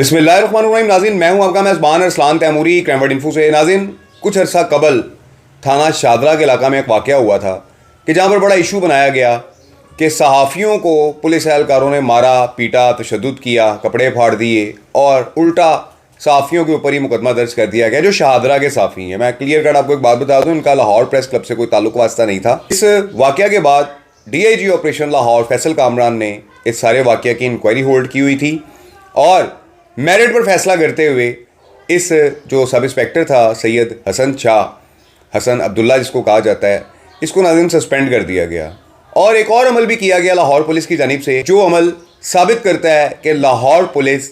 बिस्मिल्लाहिर्रहमानिर्रहीम। नाज़रीन, मैं हूं आपका मेज़बान Arsalan Taimuri, crime word info से। नाज़रीन, कुछ अर्सा कबल थाना शादरा के इलाका में एक वाक़या हुआ था कि जहां पर बड़ा इशू बनाया गया कि सहाफ़ियों को पुलिस एहलकारों ने मारा, पीटा, तशद्दुद किया, कपड़े फाड़ दिए और उल्टा सहाफ़ियों के ऊपर ही मुकदमा दर्ज कर दिया गया जो शाहदरा के सहाफ़ी हैं। मैं क्लियर कट आपको एक बात बता दूं, इनका लाहौर प्रेस क्लब से कोई ताल्लुक वास्ता नहीं था। इस वाक़या के बाद DIG ऑपरेशन लाहौर फैसल कामरान ने इस सारे वाक़या की इंक्वायरी होल्ड की हुई थी और मेरिट पर फैसला करते हुए इस जो सब इंस्पेक्टर था सैयद हसन शाह, हसन अब्दुल्ला जिसको कहा जाता है, इसको नाज़रीन सस्पेंड कर दिया गया। और एक और अमल भी किया गया लाहौर पुलिस की जानिब से, जो अमल साबित करता है कि लाहौर पुलिस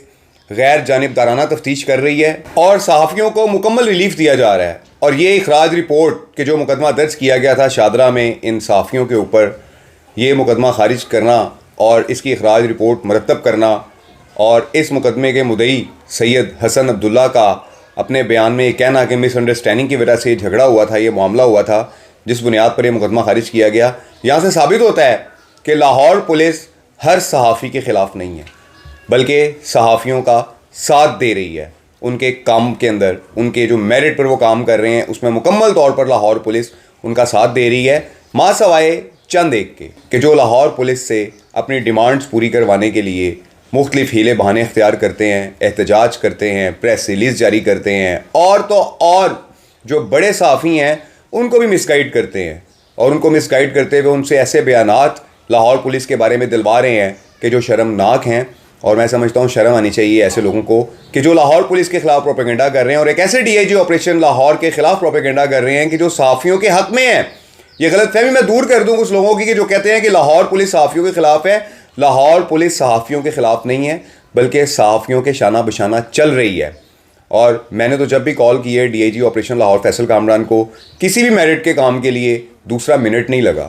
गैर जानिबदाराना तफ्तीश कर रही है और सहाफ़ियों को मुकम्मल रिलीफ दिया जा रहा है। और ये इखराज रिपोर्ट कि जो मुकदमा दर्ज किया गया था शादरा में इन सहाफ़ियों के ऊपर, ये मुकदमा खारिज करना और इसकी इखराज रिपोर्ट मरतब करना और इस मुकदमे के मुद्दई सैयद हसन अब्दुल्ला का अपने बयान में कहना कि मिसअंडरस्टैंडिंग की वजह से झगड़ा हुआ था, ये मामला हुआ था जिस बुनियाद पर यह मुकदमा खारिज किया गया। यहाँ से साबित होता है कि लाहौर पुलिस हर सहाफ़ी के ख़िलाफ़ नहीं है, बल्कि सहाफ़ियों का साथ दे रही है उनके काम के अंदर, उनके जो मेरिट पर वो काम कर रहे हैं उसमें मुकम्मल तौर पर लाहौर पुलिस उनका साथ दे रही है। माँ सवाए चंद एक के कि जो लाहौर पुलिस से अपनी डिमांड्स पूरी करवाने के लिए मुख्तलिफ हीले बहाने इख्तियार करते हैं, एहतजाज करते हैं, प्रेस रिलीज़ जारी करते हैं और तो और जो बड़े सहाफ़ी हैं उनको भी मिसगाइड करते हैं और उनको मिसगाइड करते हुए उनसे ऐसे बयानात लाहौर पुलिस के बारे में दिलवा रहे हैं कि जो शर्मनाक हैं। और मैं समझता हूँ शर्म आनी चाहिए ऐसे लोगों को कि जो लाहौर पुलिस के ख़िलाफ़ प्रोपेगेंडा कर रहे हैं और एक ऐसे DIG ऑपरेशन लाहौर के ख़िलाफ़ प्रोपेगेंडा कर रहे हैं कि जो सहाफ़ियों के हक़ में है। ये गलतफहमी मैं दूर कर दूँ कुछ लोगों की कि जो कहते हैं कि लाहौर पुलिस सहाफ़ियों के ख़िलाफ़ है। लाहौर पुलिस सहाफ़ियों के ख़िलाफ़ नहीं है, बल्कि सहाफ़ियों के शाना बशाना चल रही है। और मैंने तो जब भी कॉल की है DIG ऑपरेशन लाहौर फैसल कामरान को, किसी भी मेरिट के काम के लिए दूसरा मिनट नहीं लगा।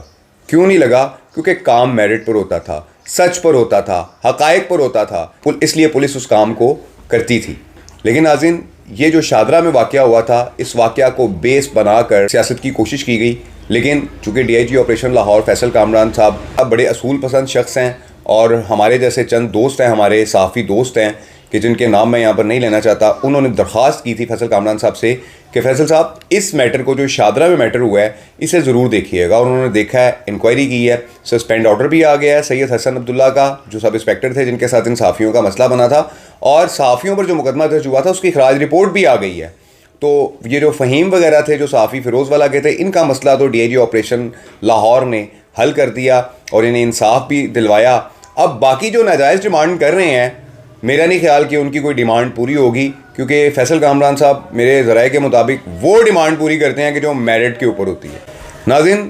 क्यों नहीं लगा? क्योंकि काम मेरिट पर होता था, सच पर होता था, हक़ाइक़ पर होता था, इसलिए पुलिस उस काम को करती थी। लेकिन नाज़रीन, ये जो शादरा में वाक़या हुआ था, इस वाक़या को बेस बनाकर सियासत की कोशिश की गई। लेकिन चूँकि DIG ऑपरेशन लाहौर फैसल कामरान साहब अब बड़े असूल पसंद शख्स हैं और हमारे जैसे चंद दोस्त हैं, हमारे सहाफ़ी दोस्त हैं कि जिनके नाम मैं यहाँ पर नहीं लेना चाहता, उन्होंने दरख्वास्त की थी फैसल कामरान साहब से कि फैसल साहब, इस मैटर को, जो शादरा में मैटर हुआ है, इसे ज़रूर देखिएगा। और उन्होंने देखा है, इंक्वायरी की है, सस्पेंड ऑर्डर भी आ गया है सैयद हसन अब्दुल्ला का, जो सब इंस्पेक्टर थे जिनके साथ इन सहाफ़ियों का मसला बना था, और सहाफ़ियों पर जो मुकदमा दर्ज हुआ था उसकी इखराज रिपोर्ट भी आ गई है। तो ये जो फ़हीम वगैरह थे, जो सहाफ़ी फ़िरोज़ वाला के थे, इनका मसला तो DIG ऑपरेशन लाहौर ने हल कर दिया और इन्हें इंसाफ भी दिलवाया। अब बाकी जो नाजायज़ डिमांड कर रहे हैं, मेरा नहीं ख्याल कि उनकी कोई डिमांड पूरी होगी, क्योंकि फैसल कामरान साहब मेरे ज़राए के मुताबिक वो डिमांड पूरी करते हैं कि जो मेरिट के ऊपर होती है। नाज़रीन,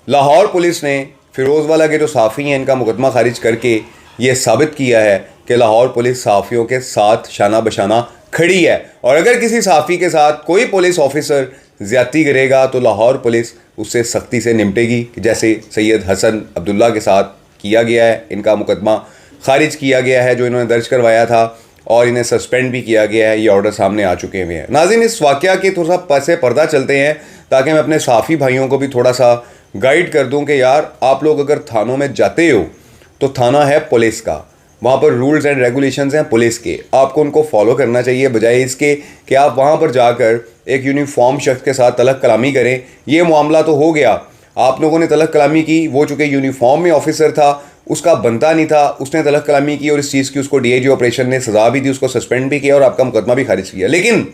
लाहौर पुलिस ने फ़िरोज़ वाला के जो सहाफ़ी हैं इनका मुकदमा खारिज करके ये साबित किया है कि लाहौर पुलिस सहाफ़ियों के साथ शाना बशाना खड़ी है। और अगर किसी सहाफ़ी के साथ कोई पुलिस ऑफिसर ज़्यादती करेगा तो लाहौर पुलिस उससे सख्ती से निपटेगी, जैसे सैयद हसन अब्दुल्ला के साथ किया गया है। इनका मुकदमा खारिज किया गया है जो इन्होंने दर्ज करवाया था, और इन्हें सस्पेंड भी किया गया है। ये ऑर्डर सामने आ चुके हुए हैं। नाज़रीन, इस वाक़या के थोड़ा सा पैसे पर्दा चलते हैं ताकि मैं अपने सहाफ़ी भाइयों को भी थोड़ा सा गाइड कर दूं कि यार, आप लोग अगर थानों में जाते हो तो थाना है पुलिस का, वहाँ पर रूल्स एंड रेगुलेशंस हैं पुलिस के, आपको उनको फॉलो करना चाहिए, बजाय इसके कि आप वहाँ पर जाकर एक यूनिफॉर्म शख्स के साथ तलक कलामी करें। ये मामला तो हो गया, आप लोगों ने तलक कलामी की, वो चूँकि यूनिफॉर्म में ऑफिसर था, उसका बनता नहीं था, उसने तलक कलामी की और इस चीज़ की उसको DIG ऑपरेशन ने सज़ा भी दी, उसको सस्पेंड भी किया और आपका मुकदमा भी खारिज किया। लेकिन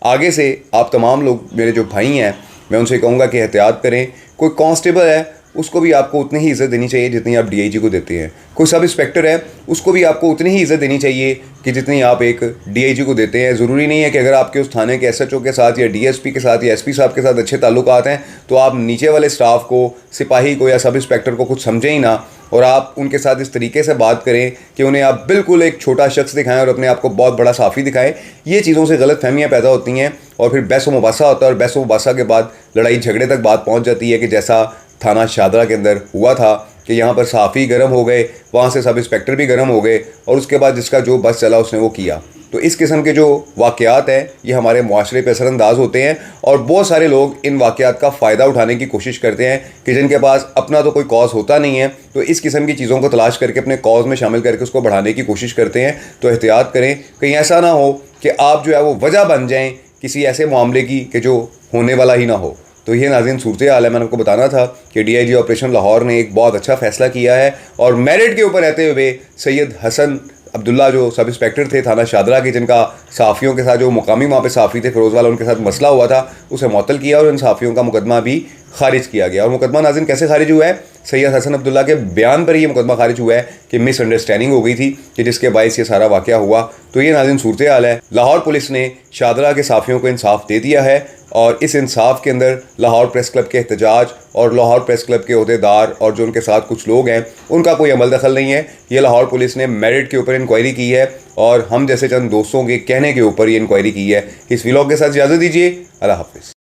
आगे से आप तमाम लोग, मेरे जो भाई हैं, मैं उनसे कहूँगा कि एहतियात करें। कोई कांस्टेबल है, उसको भी आपको उतनी ही इज़्ज़त देनी चाहिए जितनी आप DIG को देते हैं। कोई सब इंस्पेक्टर है, उसको भी आपको उतनी ही इज़्ज़त देनी चाहिए कि जितनी आप एक DIG को देते हैं। ज़रूरी नहीं है कि अगर आपके उस थाने के SHO के साथ या DSP के साथ या SP साहब के साथ अच्छे ताल्लुकात हैं तो आप नीचे वाले स्टाफ को, सिपाही को या सब इंस्पेक्टर को कुछ समझें ही ना, और आप उनके साथ इस तरीके से बात करें कि उन्हें आप बिल्कुल एक छोटा शख्स दिखाएं और अपने आप को बहुत बड़ा सहाफ़ी दिखाएं। ये चीज़ों से गलत फहमियाँ पैदा होती हैं और फिर बहस व मुबासा होता है, और बहस व मुबासा के बाद लड़ाई झगड़े तक बात पहुँच जाती है कि जैसा थाना शादरा के अंदर हुआ था कि यहाँ पर सहाफ़ी गर्म हो गए, वहाँ से सब इंस्पेक्टर भी गर्म हो गए, और उसके बाद जिसका जो बस चला उसने वो किया। तो इस किस्म के जो वाक़यात हैं ये हमारे मुआशरे पे असरअंदाज होते हैं और बहुत सारे लोग इन वाक़यात का फ़ायदा उठाने की कोशिश करते हैं कि जिनके पास अपना तो कोई कॉज होता नहीं है, तो इस किस्म की चीज़ों को तलाश करके अपने कॉज में शामिल करके उसको बढ़ाने की कोशिश करते हैं। तो एहतियात करें, कहीं ऐसा ना हो कि आप जो है वो वजह बन जाएँ किसी ऐसे मामले की कि जो होने वाला ही ना हो। तो ये नाज़रीन सूरत हाल है। मैंने आपको बताना था कि DIG ऑपरेशन लाहौर ने एक बहुत अच्छा फ़ैसला किया है और मेरिट के ऊपर रहते हुए सैयद हसन अब्दुल्ला जो सब इंस्पेक्टर थे थाना शादरा के, जिनका सहाफ़ियों के साथ, जो मुकामी वहाँ पे सहाफ़ी थे फिरोज़ वाला, उनके साथ मसला हुआ था, उसे मुअत्तल किया और इन सहाफ़ियों का मुकदमा भी खारिज किया गया। और मुकदमा नाज़रीन कैसे खारिज हुआ है? सैयद हसन अब्दुल्ला के बयान पर ये मुकदमा खारिज हुआ है कि मिसअंडरस्टैंडिंग हो गई थी कि जिसके बायस ये सारा वाक़या हुआ। तो ये नाज़रीन सूरत हाल है। लाहौर पुलिस ने शादरा के सहाफ़ियों को इंसाफ दे दिया है और इस इंसाफ के अंदर लाहौर प्रेस क्लब के एहतजाज और लाहौर प्रेस क्लब के अहदेदार और जो उनके साथ कुछ लोग हैं उनका कोई अमल दखल नहीं है। ये लाहौर पुलिस ने मेरिट के ऊपर इंक्वायरी की है और हम जैसे चंद दोस्तों के कहने के ऊपर ये इंक्वायरी की है। इस व्लॉग के साथ इजाज़त दीजिए। अल्लाह हाफ़िज़।